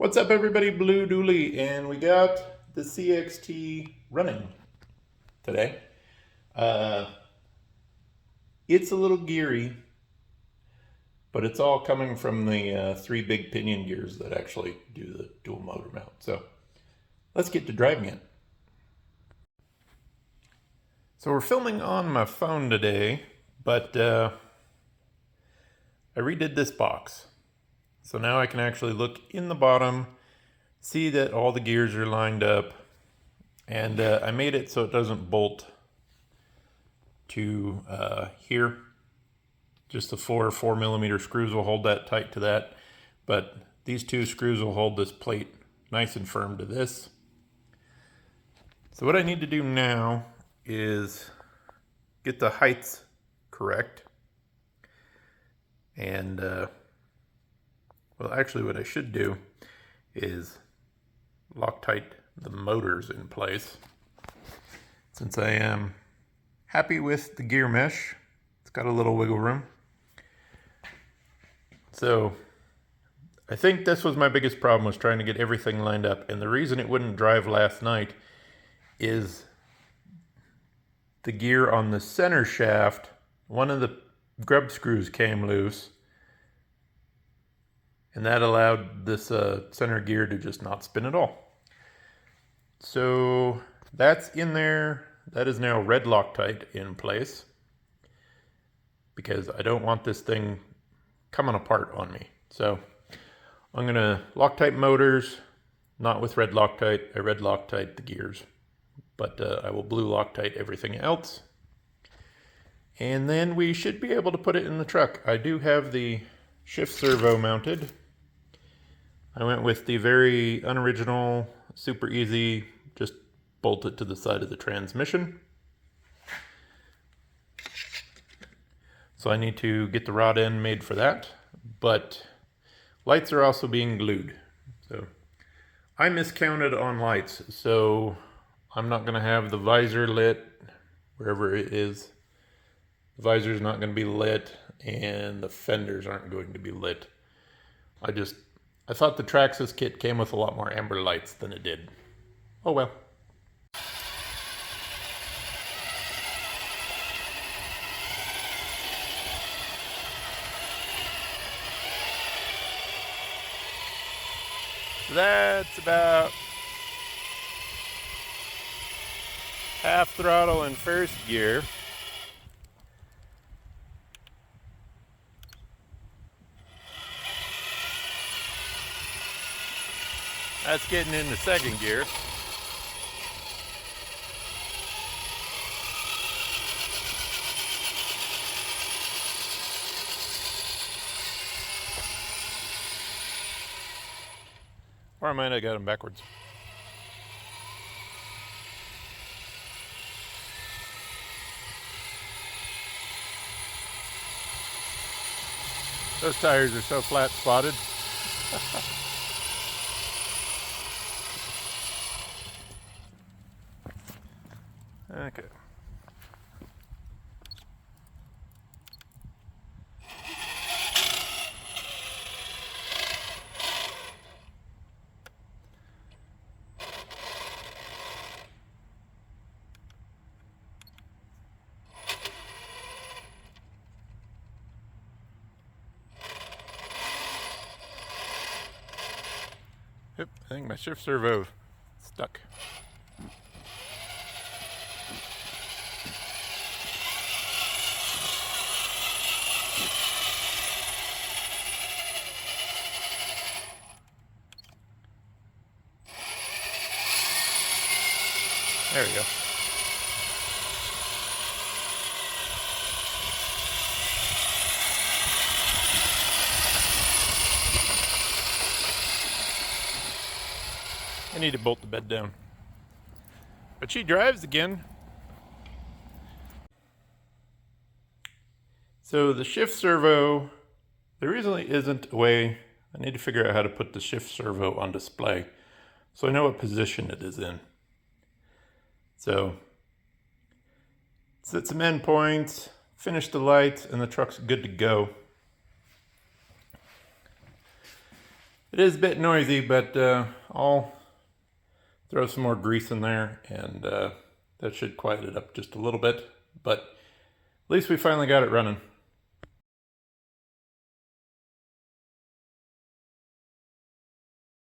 What's up, everybody? Blue Dooley, and we got the CXT running today. It's a little geary, but it's all coming from the three big pinion gears that actually do the dual motor mount. So let's get to driving it. So we're filming on my phone today, but I redid this box. So now I can actually look in the bottom, see that all the gears are lined up, and I made it so it doesn't bolt to here. Just the 4mm screws will hold that tight to that, but these two screws will hold this plate nice and firm to this. So what I need to do now is get the heights correct, and well, actually what I should do is Loctite the motors in place. Since I am happy with the gear mesh, it's got a little wiggle room. So I think this was my biggest problem, was trying to get everything lined up. And the reason it wouldn't drive last night is the gear on the center shaft, one of the grub screws came loose, and that allowed this center gear to just not spin at all. So that's in there. That is now red Loctite in place, because I don't want this thing coming apart on me. So I'm gonna Loctite motors, not with red Loctite. I red Loctite the gears, but I will blue Loctite everything else. And then we should be able to put it in the truck. I do have the shift servo mounted. I went with the very unoriginal, super easy, just bolt it to the side of the transmission. So I need to get the rod end made for that, but lights are also being glued. So I miscounted on lights, so I'm not gonna have the visor lit wherever it is. The visor's not gonna be lit, and the fenders aren't going to be lit. I thought the Traxxas kit came with a lot more amber lights than it did. Oh well. So that's about half throttle in first gear. That's getting into second gear. Or I might have got them backwards. Those tires are so flat spotted. Okay. Yep, I think my shift servo stuck. There we go. I need to bolt the bed down. But she drives again. So the shift servo, there really isn't a way. I need to figure out how to put the shift servo on display so I know what position it is in. So set some endpoints, finish the lights, and the truck's good to go. It It is a bit noisy, but I'll throw some more grease in there, and that should quiet it up just a little bit. But at least we finally got it running.